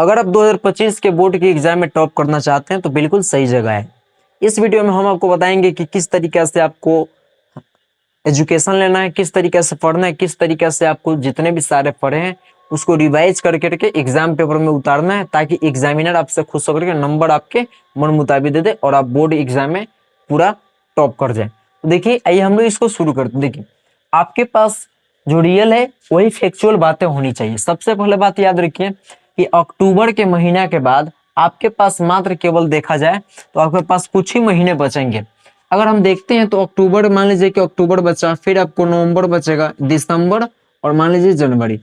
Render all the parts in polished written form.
अगर आप 2025 के बोर्ड के एग्जाम में टॉप करना चाहते हैं तो बिल्कुल सही जगह है। इस वीडियो में हम आपको बताएंगे कि किस तरीके से आपको एजुकेशन लेना है, किस तरीके से पढ़ना है, किस तरीके से आपको जितने भी सारे पढ़े हैं उसको रिवाइज करके एग्जाम पेपर में उतारना है, ताकि एग्जामिनर आपसे खुश होकर के नंबर आपके मन मुताबिक दे दे और आप बोर्ड एग्जाम में पूरा टॉप कर जाए। तो देखिए, आइए हम लोग इसको शुरू करते हैं। देखिए, आपके पास जो रियल है वही फैक्चुअल बातें होनी चाहिए। सबसे पहले बात याद रखिए कि अक्टूबर के महीना के बाद आपके पास मात्र केवल देखा जाए तो आपके पास कुछ ही महीने बचेंगे। अगर हम देखते हैं तो अक्टूबर, मान लीजिए कि अक्टूबर बचा, फिर आपको नवंबर बचेगा, दिसंबर और मान लीजिए जनवरी।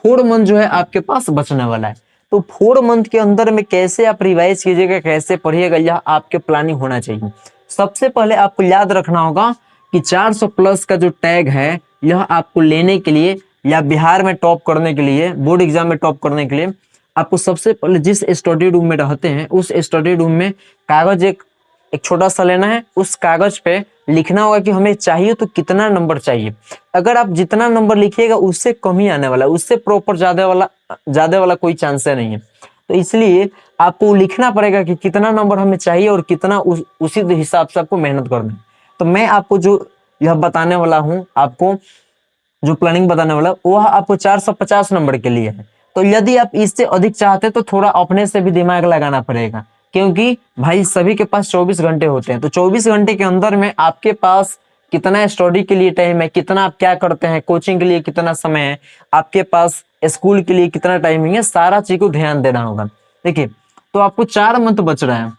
4 मंथ जो है आपके पास बचने वाला है। तो 4 मंथ के अंदर में कैसे आप रिवाइज कीजिएगा, कैसे पढ़िएगा, यह आपके प्लानिंग होना चाहिए। सबसे पहले आपको याद रखना होगा कि 400 प्लस का जो टैग है यह आपको लेने के लिए या बिहार में टॉप करने के लिए, बोर्ड एग्जाम में टॉप करने के लिए आपको सबसे पहले जिस स्टडी रूम में रहते हैं उस स्टडी रूम में कागज एक छोटा सा लेना है। उस कागज पे लिखना होगा कि हमें चाहिए तो कितना नंबर चाहिए। अगर आप जितना नंबर लिखिएगा उससे कम ही आने वाला है, उससे प्रॉपर ज्यादा वाला कोई चांस नहीं है। तो इसलिए आपको लिखना पड़ेगा कि कितना नंबर हमें चाहिए और कितना उसी हिसाब से आपको मेहनत करना है। तो मैं आपको जो यह बताने वाला हूं, आपको जो प्लानिंग बताने वाला वह आपको 450 नंबर के लिए है। तो यदि आप इससे अधिक चाहते तो थोड़ा अपने से भी दिमाग लगाना पड़ेगा, क्योंकि भाई सभी के पास 24 घंटे होते हैं। तो 24 घंटे के अंदर में आपके पास कितना स्टडी के लिए टाइम है, कितना आप क्या करते हैं, कोचिंग के लिए कितना समय है, आपके पास स्कूल के लिए कितना टाइमिंग है, सारा चीज को ध्यान देना होगा। देखिए, तो आपको 4 मंथ बच रहा है।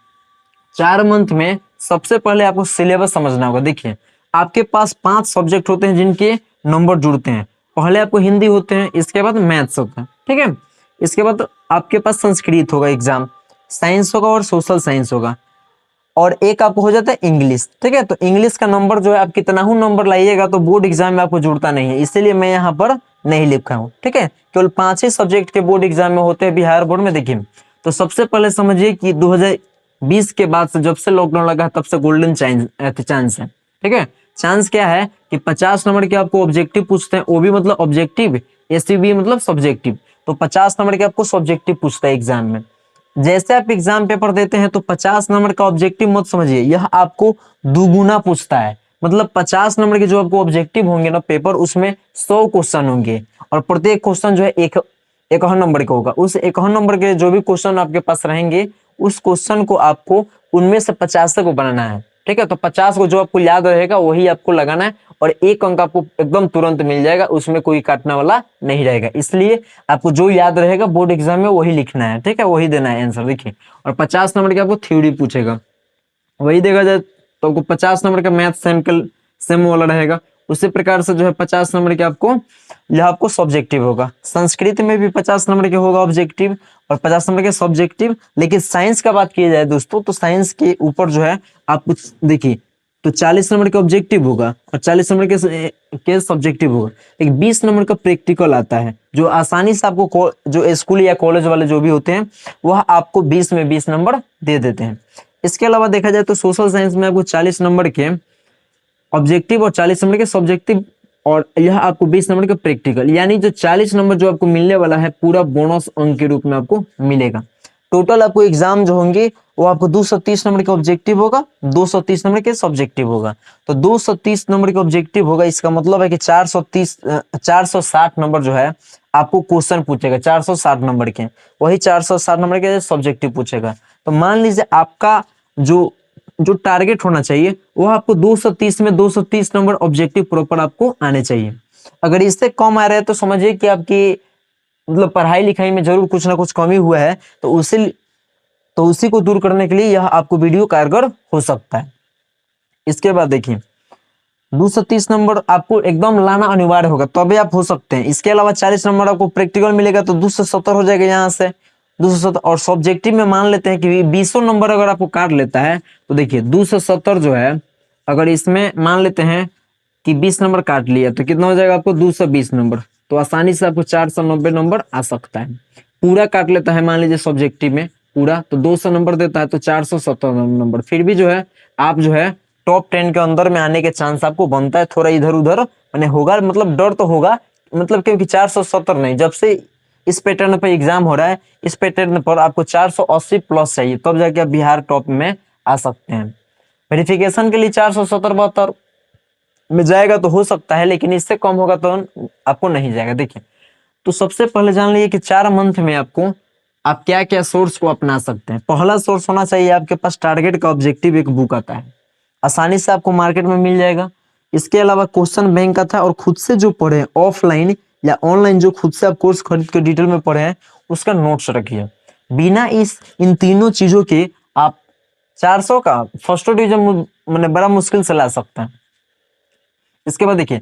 4 मंथ में सबसे पहले आपको सिलेबस समझना होगा। देखिए, आपके पास 5 सब्जेक्ट होते हैं जिनके नंबर जुड़ते हैं। पहले आपको हिंदी होते हैं, इसके बाद मैथ्स होता है, ठीक है। इसके बाद आपके पास संस्कृत होगा, एग्जाम साइंस होगा और सोशल साइंस होगा, और एक आपको हो जाता है इंग्लिश, ठीक है। तो इंग्लिश का नंबर जो है आप कितना ही नंबर लाइएगा तो बोर्ड एग्जाम में आपको जुड़ता नहीं है, इसीलिए मैं यहाँ पर नहीं लिखा हूँ, ठीक है। केवल 5 ही सब्जेक्ट के बोर्ड एग्जाम में होते हैं बिहार बोर्ड में। देखिए, तो सबसे पहले समझिए कि 2020 के बाद से, जब से लॉकडाउन लगा तब से गोल्डन चांस है, ठीक है। चांस क्या है कि 50 नंबर के आपको ऑब्जेक्टिव पूछते हैं, वो भी मतलब ऑब्जेक्टिव, एससीबी मतलब सब्जेक्टिव। तो 50 नंबर के आपको सब्जेक्टिव पूछता है एग्जाम में। जैसे आप एग्जाम पेपर देते हैं तो 50 नंबर का ऑब्जेक्टिव मत समझिए, यह आपको दुगुना पूछता है। मतलब 50 नंबर के जो आपको ऑब्जेक्टिव होंगे ना पेपर, उसमें 100 क्वेश्चन होंगे और प्रत्येक क्वेश्चन जो है एक नंबर का होगा। उस 1 नंबर के जो भी क्वेश्चन आपके पास रहेंगे उस क्वेश्चन को आपको उनमें से 50 को बनाना है, ठीक है। तो 50 को जो आपको याद रहेगा वही आपको लगाना है और 1 अंक आपको एकदम तुरंत मिल जाएगा, उसमें कोई काटने वाला नहीं रहेगा। इसलिए आपको जो याद रहेगा बोर्ड एग्जाम में वही लिखना है, ठीक है, वही देना है आंसर। देखिए, और 50 नंबर की आपको थ्योरी पूछेगा, वही देखा जाए तो आपको 50 नंबर का मैथ सेम वाला रहेगा। उसी प्रकार से जो है 50 नंबर के आपको यह आपको सब्जेक्टिव होगा। संस्कृत में भी 50 नंबर के होगा ऑब्जेक्टिव और 50 नंबर के सब्जेक्टिव। लेकिन साइंस का बात की जाए दोस्तों, तो साइंस के ऊपर जो है आप कुछ देखिए, तो 40 नंबर के ऑब्जेक्टिव होगा और 40 नंबर के सब्जेक्टिव होगा। एक 20 नंबर का प्रैक्टिकल आता है जो आसानी से आपको जो स्कूल या कॉलेज वाले जो भी होते हैं वह आपको 20 में 20 नंबर दे देते हैं। इसके अलावा देखा जाए तो सोशल साइंस में आपको 40 नंबर के ऑब्जेक्टिव और 40 नंबर के सब्जेक्टिव और यह आपको 20 नंबर का प्रैक्टिकल, यानी जो 40 नंबर जो आपको मिलने वाला है पूरा बोनस अंक के रूप में आपको मिलेगा। टोटल आपको एग्जाम जो होंगे वो आपको 230 नंबर के ऑब्जेक्टिव होगा, 230 नंबर के सब्जेक्टिव होगा। तो 230 नंबर के ऑब्जेक्टिव होगा, इसका मतलब है कि 460 नंबर जो है आपको क्वेश्चन पूछेगा, 460 नंबर के, वही 460 नंबर के सब्जेक्टिव पूछेगा। तो मान लीजिए आपका जो टारगेट होना चाहिए वो आपको 230 में 230 नंबर ऑब्जेक्टिव प्रॉपर आपको आने चाहिए। अगर इससे कम आ रहे हैं तो समझिए कि आपकी मतलब पढ़ाई लिखाई में जरूर कुछ ना कुछ कमी हुआ है, तो उसी को दूर करने के लिए यह आपको वीडियो कारगर हो सकता है। इसके बाद देखिए, 230 नंबर आपको एकदम लाना अनिवार्य होगा तभी आप हो सकते हैं। इसके अलावा 40 नंबर आपको प्रैक्टिकल मिलेगा तो 270 हो जाएगा यहाँ से 270। और सब्जेक्टिव में मान लेते हैं कि 20 नंबर अगर आपको काट लेता है तो देखिए 270 जो है, अगर इसमें मान लेते हैं कि 20 नंबर काट लिया तो कितना हो जाएगा आपको 220 नंबर। तो आसानी से आपको 490 नंबर आ सकता है। पूरा काट लेता है मान लीजिए सब्जेक्टिव में पूरा तो 200 नंबर देता है तो 470 नंबर, फिर भी जो है आप जो है टॉप 10 के अंदर में आने के चांस आपको बनता है। थोड़ा इधर उधर मैंने होगा, मतलब डर तो होगा, मतलब क्योंकि 470 नहीं, जब से इस पैटर्न पर एग्जाम हो रहा है, इस पैटर्न पर आपको 480 प्लस चाहिए, तब जाके आप बिहार टॉप में आ सकते हैं। वेरिफिकेशन के लिए 470-72 में जाएगा तो हो सकता है, लेकिन इससे कम होगा तो आपको नहीं जाएगा। देखिए, तो सबसे पहले जान लीजिए कि 4 मंथ में आपको आप क्या क्या सोर्स को अपना सकते हैं। पहला सोर्स होना चाहिए आपके पास टारगेट का ऑब्जेक्टिव एक बुक आता है, आसानी से आपको मार्केट में मिल जाएगा। इसके अलावा क्वेश्चन बैंक का था, और खुद से जो पढ़े ऑफलाइन या ऑनलाइन जो खुद से आप कोर्स खरीद के डिटेल में पढ़े हैं उसका नोट्स रखिए। बिना इन तीनों चीजों के आप 400 का फर्स्ट डिवीजन मैंने बड़ा मुश्किल से ला सकते हैं। इसके बाद देखिए,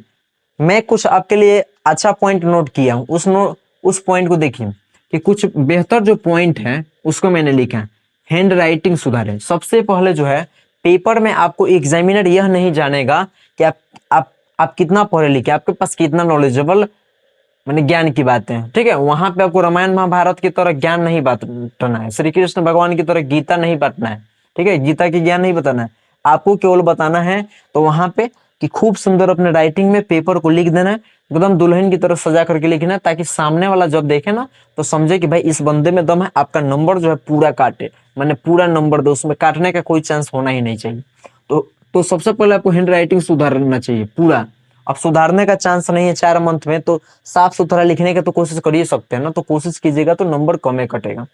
मैं कुछ आपके लिए अच्छा पॉइंट नोट किया हूं, उस पॉइंट को देखिए कि कुछ बेहतर जो पॉइंट है उसको मैंने लिखा है। हैंड राइटिंग सुधारें। सबसे पहले जो है पेपर में आपको एग्जामिनर यह नहीं जानेगा कि आप कितना पढ़े लिखे, आपके पास कितना नॉलेजेबल मैंने ज्ञान की बातें हैं, ठीक है। वहां पे आपको रामायण महाभारत की तरह ज्ञान नहीं बांटना है, श्री कृष्ण भगवान की तरह गीता नहीं बांटना है, ठीक है। गीता की ज्ञान नहीं बताना है, आपको केवल बताना है तो वहां पे कि खूब सुंदर अपने राइटिंग में पेपर को लिख देना है, एकदम दुल्हन की तरह सजा करके लिखना है, ताकि सामने वाला जब देखे ना तो समझे कि भाई इस बंदे में दम है। आपका नंबर जो है पूरा काटे, मैंने पूरा नंबर दो, उसमें काटने का कोई चांस होना ही नहीं चाहिए। तो सबसे पहले आपको हैंड राइटिंग सुधारना चाहिए पूरा। अब सुधारने का चांस नहीं है 4 मंथ में, तो साफ सुथरा लिखने का तो कोशिश कर ही सकते हैं ना, तो कोशिश कीजिएगा तो नंबर कम ही कटेगा।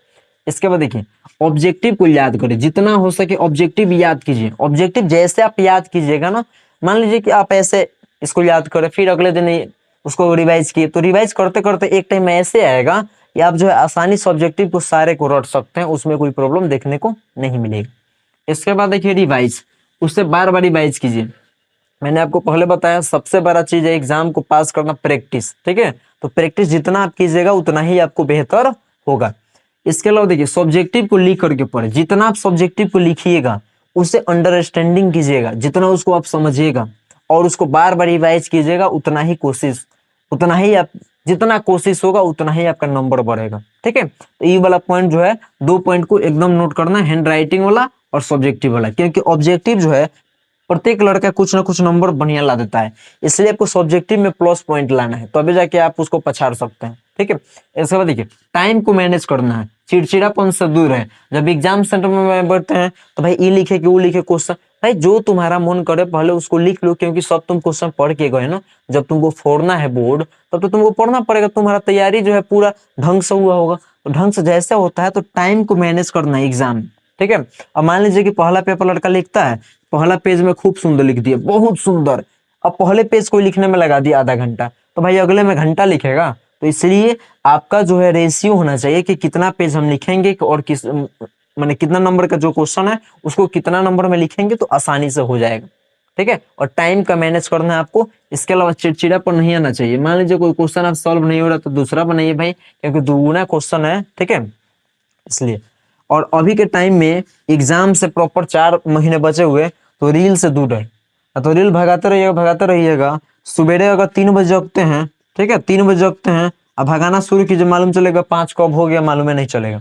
इसके बाद देखिए, ऑब्जेक्टिव को याद करें, जितना हो सके ऑब्जेक्टिव याद कीजिए। ऑब्जेक्टिव जैसे आप याद कीजिएगा ना, मान लीजिए कि आप ऐसे इसको याद करें, फिर अगले दिन उसको रिवाइज किए, तो रिवाइज करते करते एक टाइम ऐसे आएगा कि आप जो है आसानी से ऑब्जेक्टिव को सारे को रट सकते हैं, उसमें कोई प्रॉब्लम देखने को नहीं मिलेगी। इसके बाद देखिए रिवाइज, उससे बार बार रिवाइज कीजिए। मैंने आपको पहले बताया सबसे बड़ा चीज है एग्जाम को पास करना, प्रैक्टिस, ठीक है। तो प्रैक्टिस जितना आप कीजिएगा उतना ही आपको बेहतर होगा। इसके अलावा देखिए, सब्जेक्टिव को लिख करके पढ़े। जितना आप सब्जेक्टिव को लिखिएगा उससे अंडरस्टैंडिंग कीजिएगा, जितना उसको आप समझिएगा और उसको बार बार रिवाइज कीजिएगा, उतना ही आप जितना कोशिश होगा उतना ही आपका नंबर बढ़ेगा, ठीक है। तो ये वाला पॉइंट जो है, 2 पॉइंट को एकदम नोट करना, हैंड राइटिंग वाला और सब्जेक्टिव वाला, क्योंकि ऑब्जेक्टिव जो है प्रत्येक लड़का कुछ ना कुछ नंबर बढ़िया ला देता है, इसलिए आपको सब्जेक्टिव में प्लस पॉइंट लाना है, तभी जाके आप उसको पछाड़ सकते हैं, ठीक है। इसके बाद देखिए, टाइम को मैनेज करना है, चिड़चिड़ापन से दूर है। जब एग्जाम सेंटर में बैठते हैं तो भाई ये लिखे कि वो लिखे क्वेश्चन, भाई जो तुम्हारा मन करे पहले उसको लिख लो, क्योंकि सब तुम क्वेश्चन पढ़ के गए ना, जब तुमको फोड़ना है बोर्ड तब तो तुमको पढ़ना पड़ेगा। तुम्हारा तैयारी जो है पूरा ढंग से हुआ होगा, तो ढंग से जैसे होता है तो टाइम को मैनेज करना है एग्जाम, ठीक है। अब मान लीजिए कि पहला पेपर लड़का लिखता है, पहला पेज में खूब सुंदर लिख दिया, बहुत सुंदर, अब पहले पेज को लिखने में लगा दिया आधा घंटा, तो भाई अगले में घंटा लिखेगा। तो इसलिए आपका जो है रेशियो होना चाहिए कि कितना पेज हम लिखेंगे और किस माने कितना नंबर का जो क्वेश्चन है उसको कितना नंबर में लिखेंगे तो आसानी से हो जाएगा, ठीक है। और टाइम का मैनेज करना है आपको। इसके अलावा चिड़चिड़ापन नहीं आना चाहिए। मान लीजिए कोई क्वेश्चन आप सॉल्व नहीं हो रहा तो दूसरा बनाइए भाई, क्योंकि दुगुना क्वेश्चन है, ठीक है, इसलिए। और अभी के टाइम में एग्जाम से प्रॉपर 4 महीने बचे हुए, तो रील से दूर है, तो रील भगाते रहिएगा। सवेरे अगर 3 बजे जगते हैं, ठीक है, 3 बजे जगते हैं, अब भगाना शुरू कीजिए, मालूम चलेगा 5 कब हो गया मालूम नहीं चलेगा,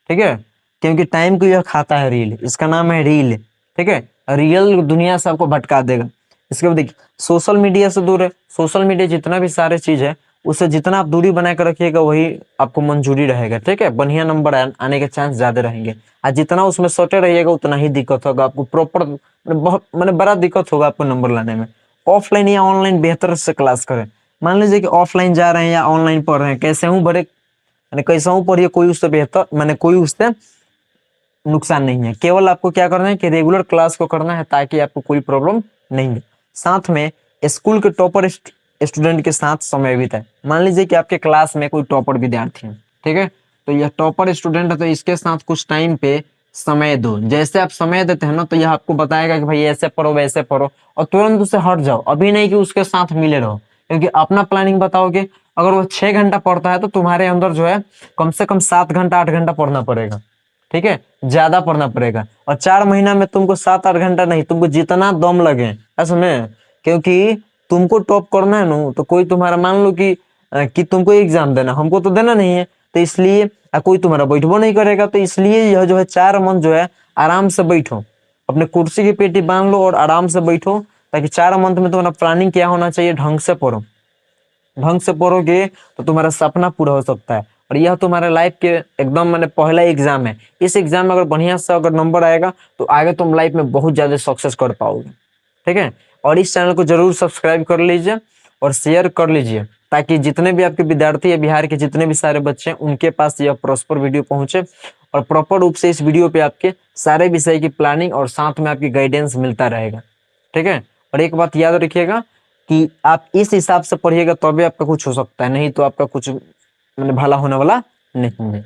ठीक है। क्योंकि टाइम को यह खाता है रील, इसका नाम है रील, ठीक है। रियल दुनिया से आपको भटका देगा। इसके बाद देखिए, सोशल मीडिया से दूर है। सोशल मीडिया जितना भी सारे चीज है उससे जितना आप दूरी बना कर रखिएगा वही आपको मंजूरी रहेगा, ठीक है। बढ़िया नंबर आने के चांस ज्यादा रहेंगे। और जितना उसमें सटे रहिएगा उतना ही दिक्कत होगा आपको, प्रॉपर बहुत बड़ा दिक्कत होगा आपको नंबर लाने में। ऑफलाइन या ऑनलाइन बेहतर से क्लास करें। मान लीजिए कि ऑफलाइन जा रहे हैं या ऑनलाइन पढ़ रहे हैं, कैसे हूँ बड़े कैसा हूँ पढ़िए, कोई उससे बेहतर कोई उससे नुकसान नहीं है। केवल आपको क्या करना है कि रेगुलर क्लास को करना है, ताकि आपको कोई प्रॉब्लम नहीं है। साथ में स्कूल के टॉपर स्टूडेंट के साथ समय बिताए। मान लीजिए कि आपके क्लास में कोई टॉपर विद्यार्थी है, ठीक है, तो यह टॉपर स्टूडेंट है, तो इसके साथ कुछ टाइम पे समय दो। जैसे आप समय देते हैं ना, तो यह आपको बताएगा कि भाई ऐसे पढ़ो वैसे पढ़ो, और तुरंत उससे हट जाओ। अभी नहीं कि उसके साथ मिले रहो, क्योंकि अपना प्लानिंग बताओगे। अगर वो 6 घंटा पढ़ता है तो तुम्हारे अंदर जो है कम से कम 7 घंटा 8 घंटा पढ़ना पड़ेगा, ठीक है, ज्यादा पढ़ना पड़ेगा। और 4 महीना में तुमको 7-8 घंटा नहीं, तुमको जितना दम लगे, समझे, क्योंकि तुमको टॉप करना है ना, तो कोई तुम्हारा मान लो कि तुमको एग्जाम देना, हमको तो देना नहीं है, तो इसलिए कोई तुम्हारा बैठबो नहीं करेगा। तो इसलिए यह जो है 4 मंथ जो है आराम से बैठो, अपने कुर्सी की पेटी बांध लो और आराम से बैठो, ताकि 4 मंथ में तुम्हारा प्लानिंग क्या होना चाहिए, ढंग से पढ़ो। ढंग से पढ़ोगे तो तुम्हारा सपना पूरा हो सकता है। और यह तुम्हारे लाइफ के एकदम मैंने पहला एग्जाम है। इस एग्जाम में अगर बढ़िया से अगर नंबर आएगा तो आगे तुम लाइफ में बहुत ज्यादा सक्सेस कर पाओगे। ठीक है, और इस चैनल को जरूर सब्सक्राइब कर लीजिए और शेयर कर लीजिए, ताकि जितने भी आपके विद्यार्थी है, बिहार के जितने भी सारे बच्चे हैं, उनके पास यह प्रॉपर वीडियो पहुंचे और प्रॉपर रूप से इस वीडियो पे आपके सारे विषय की प्लानिंग और साथ में आपकी गाइडेंस मिलता रहेगा। ठीक है, और एक बात याद रखिएगा कि आप इस हिसाब से पढ़िएगा तभी आपका कुछ हो सकता है, नहीं तो आपका कुछ भला होने वाला नहीं है।